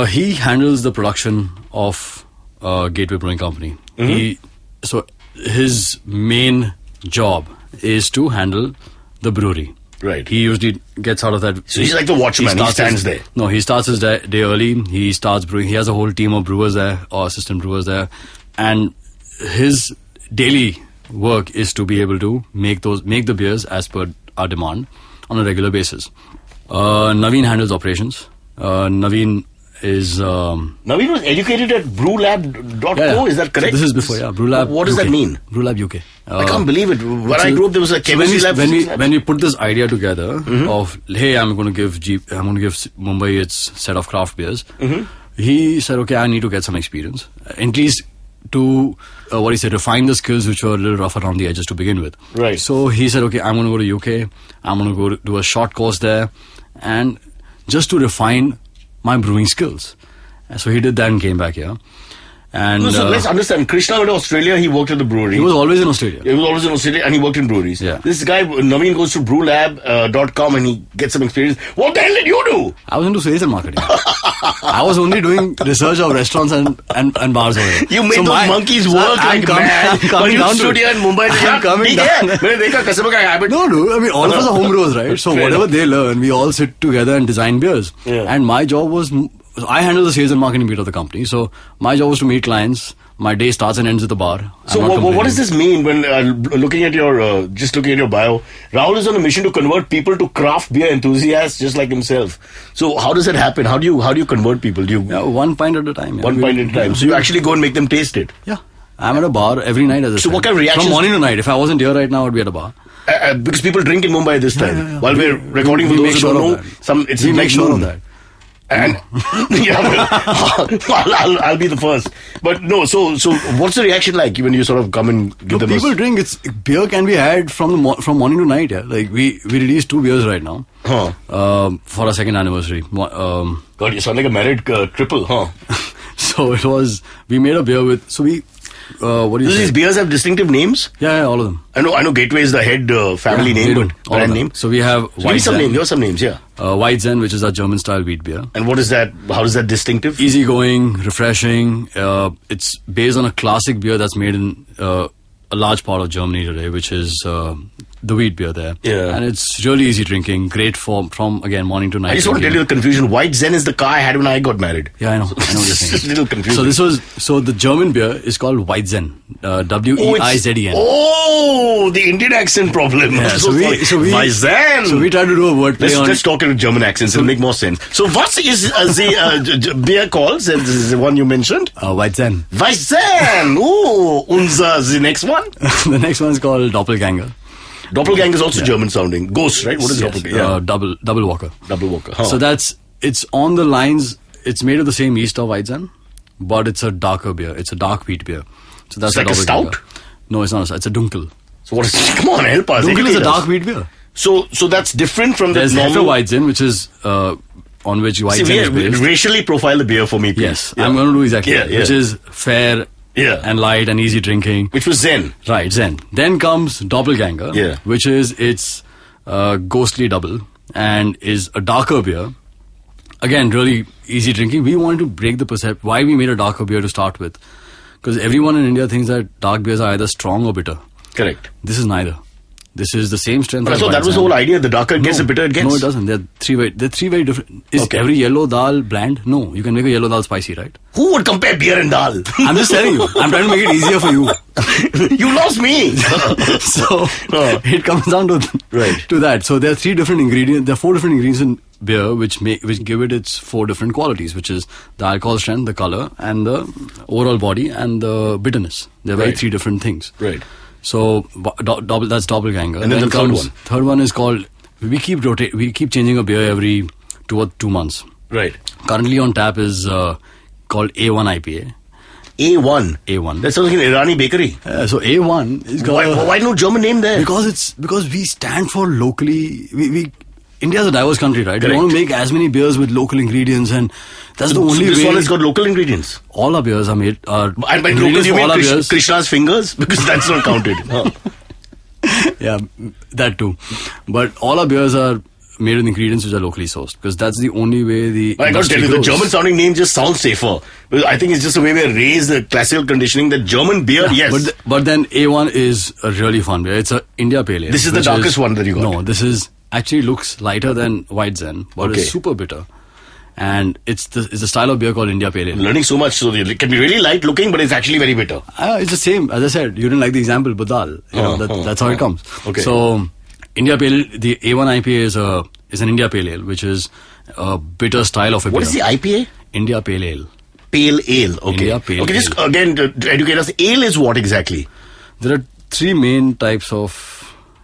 He handles the production of Gateway Brewing Company. So his main job is to handle the brewery. Right. He usually gets out of that. So he's like the watchman. He starts stands his- there. No, he starts his day early. He starts brewing. He has a whole team of brewers there, or assistant brewers there, and his daily work is to be able to make the beers as per our demand on a regular basis. Naveen handles operations. Naveen is Naveen was educated at brewlab.co, yeah. is that correct? So this is before, yeah. Brewlab. What does UK. that mean? Brewlab UK. I can't believe it. When I grew up, there was a chemistry lab. physics lab. When we put this idea together of, hey, I'm going to give Mumbai its set of craft beers. he said, okay, I need to get some experience. At least to, refine the skills which were a little rough around the edges to begin with. Right. So he said, okay, I'm going to go to UK. I'm going to go do a short course there. And just to refine my brewing skills. So he did that and came back here. And so let's understand. Krishna went to Australia. He worked at the brewery. He was always in Australia. He was always in Australia, and he worked in breweries. Yeah. This guy Naveen goes to brewlab.com and he gets some experience. What the hell did you do? I was into sales and marketing. I was only doing research of restaurants and bars over there. You made those monkeys work like mad. But you stood here in Mumbai. I'm coming down. No, I mean, all of us are homebrewers, right? So whatever they learn, we all sit together and design beers. Yeah. And my job was, I handle the sales and marketing bit of the company. So my job was to meet clients. My day starts and ends at the bar. So what does this mean when looking at your bio? Rahul is on a mission to convert people to craft beer enthusiasts just like himself. So how does that happen? How do you convert people? Do you 1 pint at a time? One pint at a time. So you actually go and make them taste it. Yeah. I'm at a bar every night. So what kind of reactions? From morning to night. If I wasn't here right now, I'd be at a bar. Because people drink in Mumbai this time. Yeah. While we're recording for those who don't know, we make sure of that. And I'll be the first. But no, so what's the reaction like when you sort of come and give them? People drink. Beer can be had from morning to night. Yeah, like we released 2 beers right now. For our 2nd anniversary. God, you sound like a married triple, huh? So it was. We made a beer with. So we. What do you say? These beers have distinctive names? Yeah, all of them. I know Gateway is the head family name, but brand name. So we have White Zen. Give me some names, yeah. White Zen, which is our German style wheat beer. And what is that? How is that distinctive? Easygoing, refreshing. It's based on a classic beer that's made in a large part of Germany today, which is the wheat beer there. Yeah. And it's really easy drinking, great from again morning to night. I just want to tell you the confusion. White Zen is the car I had when I got married. Yeah, I know. I know what you're saying. It's a little confusing. So the German beer is called White Zen. Weizen. Oh, the Indian accent problem. Yeah, so Weizen. So we try to do a wordplay on. Let's talk in German accents. It'll make more sense. So what is the beer called? This is the one you mentioned? White Zen. Weizen. Oh, the next one? The next one is called Doppelganger. Doppelganger is also German sounding. Ghost, right? What is Doppelganger? Yeah. Double Walker. Double Walker. Huh. So it's on the lines, it's made of the same yeast of Weizen, but it's a darker beer. It's a dark wheat beer. So that's like a stout? No, it's not a stout. It's a Dunkel. So what is come on, help us. Dunkel is a dark wheat beer. So that's different from There's the normal... Weizen, which is on which Weizen is based. Racially profile the beer for me, please. Yes, I'm going to do exactly that. Which is fair and light and easy drinking. Which was Zen. Right, Zen. Then comes Doppelganger, which is its ghostly double and is a darker beer. Again, really easy drinking. We wanted to break the perception. Why we made a darker beer to start with? Because everyone in India thinks that dark beers are either strong or bitter. Correct. This is neither. This is the same strength. But I thought that was the whole idea. The darker it gets, the bitter it gets. No, it doesn't. They're three very different. Is every yellow dal bland? No. You can make a yellow dal spicy, right? Who would compare beer and dal? I'm just telling you. I'm trying to make it easier for you. You lost me. So it comes down to that. So there are 3 different ingredients. There are 4 different ingredients in beer which give it its 4 different qualities, which is the alcohol strength, the color, and the overall body, and the bitterness. They're very 3 different things. Right. So that's Doppelganger. And then the third one. Third one is called. We keep changing a beer every 2 months. Right. Currently on tap is called A1 IPA. A1. A1. That sounds like an Irani bakery. So A1 is why no German name there? Because we stand for locally. India is a diverse country, right? Correct. We want to make as many beers with local ingredients, and that's the only way. This one has got local ingredients. All our beers are made. And by local, you mean Krishna's fingers? Because that's not counted. Yeah, that too. But all our beers are made with ingredients which are locally sourced, because that's the only way the. I got to tell you, the German sounding name just sounds safer. I think it's just the way we raise the classical conditioning. The German beer, yes. But then A1 is a really fun beer. It's a India Pale Ale. This is the darkest one that you got. No, this is actually looks lighter than White Zen, but it's super bitter. And it's the style of beer called India Pale Ale. Learning so much, so it can be really light looking, but it's actually very bitter. It's the same, as I said. You didn't like the example, Budal. That's how it comes. Okay. So India Pale Ale, the A1 IPA is an India Pale Ale, which is a bitter style of a beer. What is the IPA? India Pale Ale. Pale Ale. Okay. India Pale Ale. Just again to educate us. Ale is what exactly? There are 3 main types of.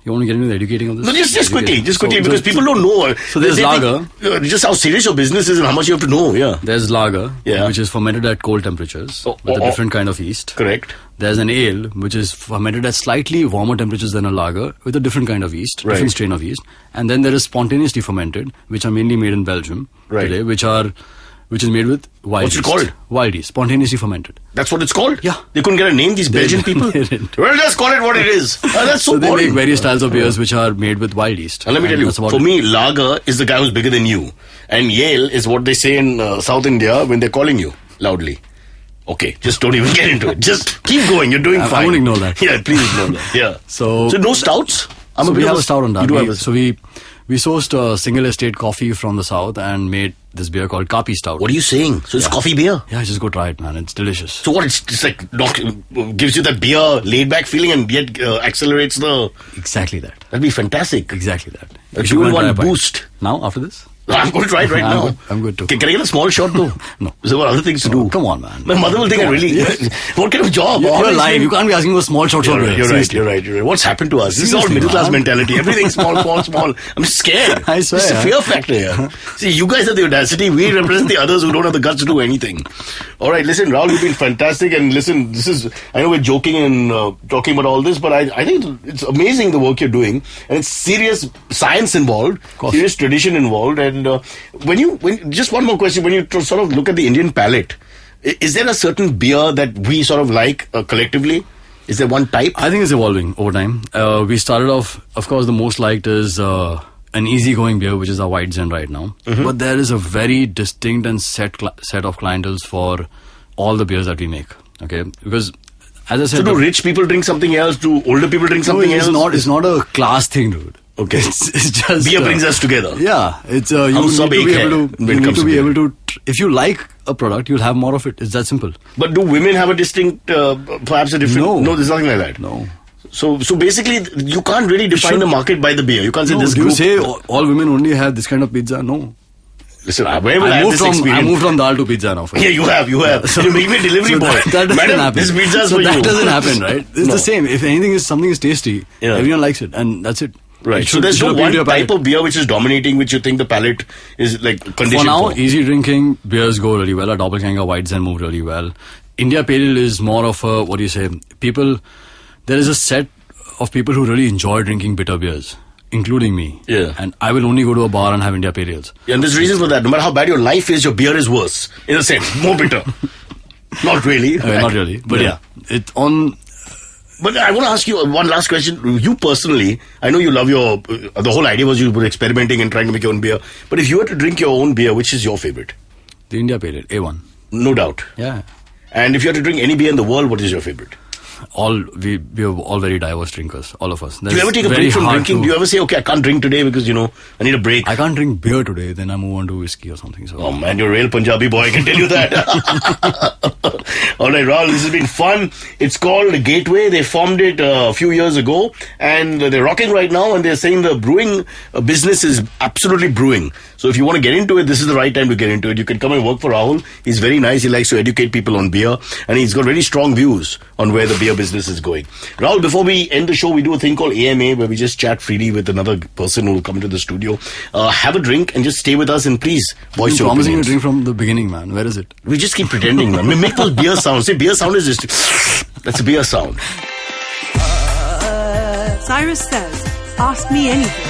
You want to get into the educating of this? No, just quickly, So because people don't know. So there's They lager. think, just how serious your business is and how much you have to know. Yeah. There's lager, Yeah. which is fermented at cold temperatures with a different kind of yeast. Correct. There's an ale, which is fermented at slightly warmer temperatures than a lager with a different kind of yeast, Right. different strain of yeast. And then there is spontaneously fermented, which are mainly made in Belgium Right. today, which is made with wild What's it yeast. called? Wild yeast, spontaneously fermented. That's what it's called? Yeah. They couldn't get a name, these Belgian people? They didn't. Well, just call it what it is. That's so So they boring. make various styles of beers which are made with wild yeast. And let me tell you, that's about for it. me, lager is the guy who's bigger than you. And Yale is what they say in South India when they're calling you loudly. Okay, just don't even get into it. Just keep going. You're doing I fine. won't ignore that. Yeah, please ignore that. Yeah. So no stouts? So we have a stout on that. You do have a So we sourced single estate coffee from the south and made this beer called Kapi Stout. What are you saying? So it's coffee beer? Yeah, just go try it, man. It's delicious. So what? It's like gives you that beer laid back feeling and yet accelerates the. Exactly that. That'd be fantastic. Exactly that. A You should go and 2-in-1 try a pint. boost. Now, after this? I'm going to try it right now. I'm good too. Can I get a small shot though? No. There were other things to do. Come on, man. My mother will think I really. What kind of job? You're Always alive. saying- You can't be asking for small shots You're over right, here. you're right, Seriously. you're right, you're right. What's happened to us? This is all Seriously, middle class man. mentality. Everything small, small, small. I'm scared. I swear. It's a fear factor here. See, you guys have the audacity. We represent the others who don't have the guts to do anything. All right, listen, Rahul, you've been fantastic. And listen, this is, I know we're joking and talking about all this, but I think it's amazing the work you're doing. And it's serious science involved, serious tradition involved. And just one more question. When you sort of look at the Indian palate, is there a certain beer that we sort of like collectively? Is there one type? I think it's evolving over time. We started off, of course, the most liked is an easygoing beer, which is our White Zen right now. Mm-hmm. But there is a very distinct and set of clienteles for all the beers that we make. Okay, because as I said, So do rich people drink something else? Do older people drink something else? It's not a class thing, dude. Okay. It's just Beer brings us together. Yeah, it's you Hum need sab to ek be hai able to. when it You need comes to to be beer. able to. If you like a product, you'll have more of it. It's that simple. But do women have a distinct, perhaps a different? No. There's nothing like that. No. So basically, you can't really define the market by the beer. You can't say No, this do you group. say all women only have this kind of pizza? No. Listen, where will I I have moved this from experience? dal to pizza now. Yeah, you have. You make me a delivery So boy. that doesn't Madam, happen. this pizza is So for that you. doesn't happen, right? It's No. the same. If something is tasty, Yeah. everyone likes it, and that's it. Right. It So should- there's it should no appeal one to your type palate. of beer which is dominating, which you think the palate is like conditioned For now, for. easy drinking beers go really well. Our Doppelganger White Zen move really well. India Pale Ale is more of a, what do you say, there is a set of people who really enjoy drinking bitter beers, including me. Yeah. And I will only go to a bar and have India Pale Ales. Yeah, and there's reasons for that. No matter how bad your life is, your beer is worse. In a sense, more bitter. Not really. Not really. But yeah, it's on... But I want to ask you one last question. You personally, I know you love the whole idea was you were experimenting and trying to make your own beer. But if you were to drink your own beer, which is your favorite? The India Pale Ale, A1. No doubt. Yeah. And if you had to drink any beer in the world, what is your favorite? We are all very diverse drinkers, all of us. Do you ever take a break from drinking? Do you ever say, okay, I can't drink today because, I need a break? I can't drink beer today, then I move on to whiskey or something. So. Oh man, you're a real Punjabi boy, I can tell you that. Alright, Rahul, this has been fun. It's called Gateway. They formed it a few years ago and they're rocking right now and they're saying the brewing business is absolutely brewing. So if you want to get into it, this is the right time to get into it. You can come and work for Rahul. He's very nice. He likes to educate people on beer and he's got very strong views on where the beer business is going. Rahul, before we end the show, we do a thing called AMA where we just chat freely with another person who will come into the studio. Have a drink and just stay with us and please voice I'm your promising you a opinions. drink from the beginning, man. Where is it? We just keep pretending, man. We make those beer sounds. Say beer sound is just... That's a beer sound. Cyrus says, ask me anything.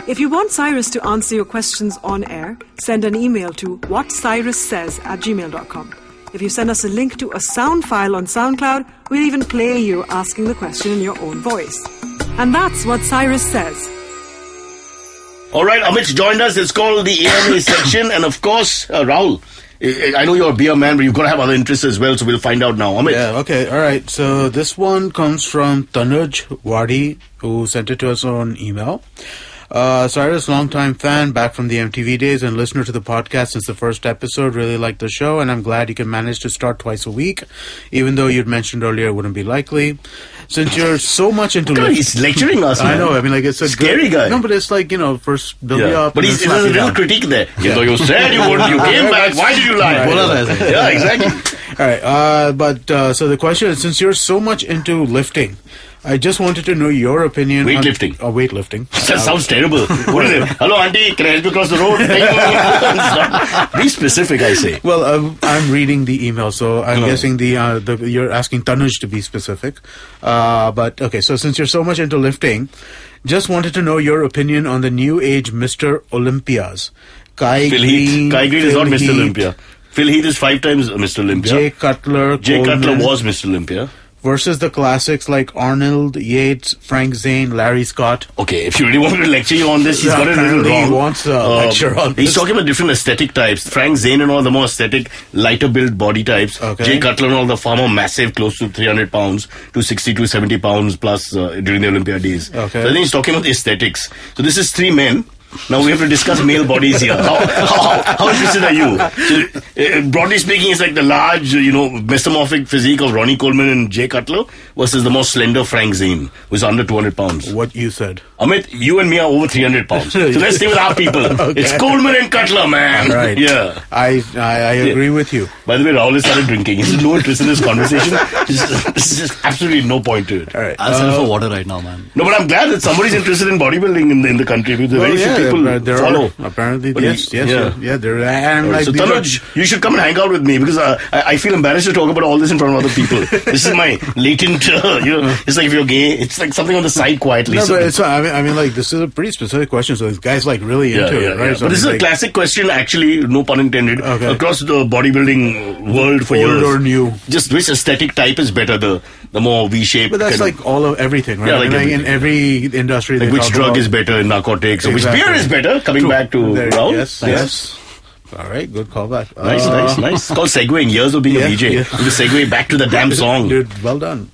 If you want Cyrus to answer your questions on air, send an email to whatcyrussays@gmail.com. If you send us a link to a sound file on SoundCloud, we'll even play you asking the question in your own voice. And that's what Cyrus says. All right, Amit's joined us. It's called the AMA section. And of course, Rahul, I know you're a beer man, but you've got to have other interests as well. So we'll find out now. Amit. Yeah, okay, all right. So this one comes from Tanuj Wadi, who sent it to us on email. Cyrus, longtime fan, back from the MTV days and listener to the podcast since the first episode. Really liked the show, and I'm glad you can manage to start twice a week, even though you'd mentioned earlier it wouldn't be likely. Since you're so much into... God, he's lecturing us, man. I know, I mean, like, it's a Scary good, guy. No, but it's like, first build you up. But and there's then slap a you little down. critique there. You know, you said you wouldn't, you came back. Why did you lie? Right. Yeah, exactly. All right. So the question is, since you're so much into lifting, I just wanted to know your opinion Weightlifting. on weightlifting. That sounds terrible. What is it? Hello, auntie. Can I help you cross the road? Be specific, I say. Well, I'm reading the email, so I'm guessing you're asking Tanuj to be specific. But okay, so since you're so much into lifting, just wanted to know your opinion on the new age Mr. Olympias. Kai Phil Green. Heath. Kai Green is Phil not Mr. Heath, Olympia. Phil Heath is 5 times Mr. Olympia. Jay Cutler. Jay Coleman, Cutler was Mr. Olympia. versus the classics like Arnold, Yates, Frank Zane, Larry Scott. Okay, if you really want me to lecture you on this, he's got it a little Apparently wrong. He wants a lecture on this. He's talking about different aesthetic types. Frank Zane and all the more aesthetic, lighter built body types. Okay. Jay Cutler and all the far more massive, close to 300 pounds, to 60 to 70 pounds plus during the Olympia days. Okay. So I think he's talking about the aesthetics. So this is 3 men. Now we have to discuss male bodies here. How interested are you? So, broadly speaking, it's like the large, mesomorphic physique of Ronnie Coleman and Jay Cutler versus the more slender Frank Zane, who's under 200 pounds. What you said. Amit, you and me are over 300 pounds. So let's stay with our people. Okay. It's Coleman and Cutler, man. Right. Yeah. I agree with you. By the way, Rahul has started drinking. He's no interest in this conversation. There's just absolutely no point to it. All right. I'll settle for water right now, man. No, but I'm glad that somebody's interested in bodybuilding in the country because very few people there follow. Are, apparently, But yes, there are. And like So these are- Tanuj, you should come and hang out with me because I feel embarrassed to talk about all this in front of other people. This is my latent, it's like if you're gay, it's like something on the side quietly. No, So- but it's, I mean, like, this is a pretty specific question, so this guy's, like, really into it, right? Yeah. So, But this is I a mean, classic question, actually, no pun intended, Okay. across the bodybuilding world for Old years. or new. Just which aesthetic type is better, the more V-shaped. But that's kind like all of everything, right? Yeah, I mean, like in every industry, like they which talk drug about- is better in narcotics, or which Exactly. beer is better, coming True. back to There- Rahul. Yes. All right, good callback. Nice. It's called segueing. Years of being a DJ. yeah. You segue back to the damn song. Dude, well done.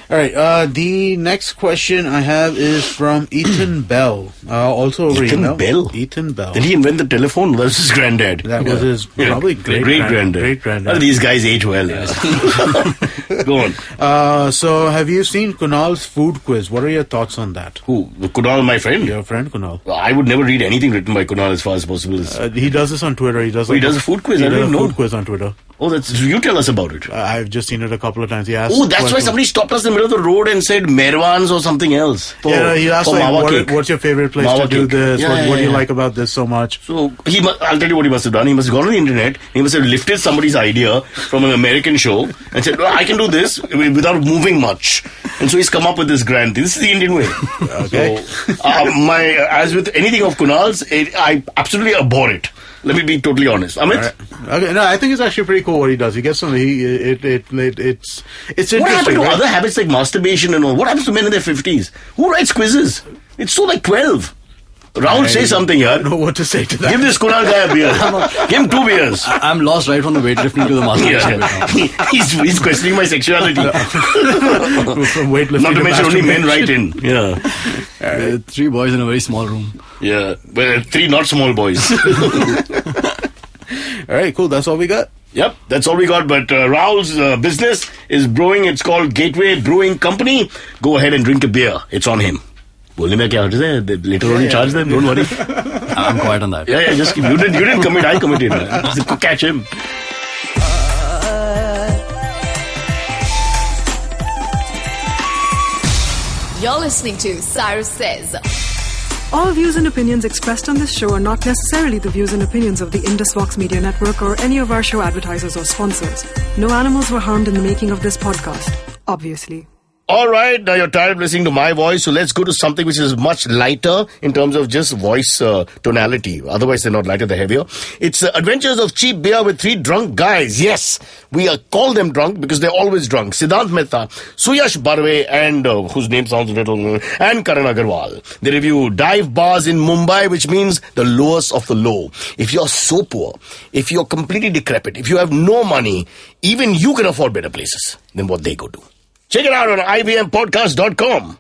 All right, the next question I have is from Ethan Bell, also over Ethan email. Bell? Ethan Bell. Did he invent the telephone? That was his granddad. That was his probably great-granddad. Great-granddad. Well, these guys age well. Yeah. Go on. So, have you seen Kunal's food quiz? What are your thoughts on that? Who? Kunal, my friend? Your friend Kunal. I would never read anything written by Kunal as far as possible. He does this on Twitter. He does. he does a food quiz? He I does didn't a know. food quiz on Twitter. Oh, you tell us about it. I've just seen it a couple of times. He asked. Oh, that's why questions. somebody stopped us in the middle of the road and said Merwans or something else. He asked for like, Mawa cake. what's your favorite place Mawa to do cake. this? Yeah, What do you yeah. like about this so much? So I'll tell you what he must have done. He must have gone on the internet. He must have lifted somebody's idea from an American show and said, well, I can do this without moving much. And so he's come up with this grand thing. This is the Indian way. Okay. So, as with anything of Kunal's, I absolutely abhor it. Let me be totally honest. Amit? Okay, no, I think it's actually pretty cool what he does. He gets some. It's interesting. What happened to right? other habits like masturbation and all? What happens to men in their 50s? Who writes quizzes? It's so like 12. Rahul, say something here. I don't know what to say to that. Give this Kunal guy a beer. Give him 2 beers. I'm lost right from the weightlifting to the masturbation. Yeah. He's questioning my sexuality. From weightlifting Not to mention only men masturbation. write in. Yeah. 3 boys in a very small room. Yeah. Well, 3 not small boys. All right, cool. That's all we got. Yep, that's all we got. But Rahul's business is brewing. It's called Gateway Brewing Company. Go ahead and drink a beer. It's on him. बोलने में क्या हर्ज है? Later on, you charge them. Don't worry. I'm quiet on that. Yeah, just you didn't commit. I committed. Just catch him. You're listening to Cyrus Says. All views and opinions expressed on this show are not necessarily the views and opinions of the Indus Vox Media Network or any of our show advertisers or sponsors. No animals were harmed in the making of this podcast, obviously. All right, now you're tired of listening to my voice, so let's go to something which is much lighter in terms of just voice tonality. Otherwise, they're not lighter, they're heavier. It's Adventures of Cheap Beer with 3 drunk guys. Yes, we call them drunk because they're always drunk. Siddhant Mehta, Suyash Barve, and whose name sounds a little, and Karan Agarwal. They review dive bars in Mumbai, which means the lowest of the low. If you're so poor, if you're completely decrepit, if you have no money, even you can afford better places than what they go to. Check it out on IBMPodcast.com.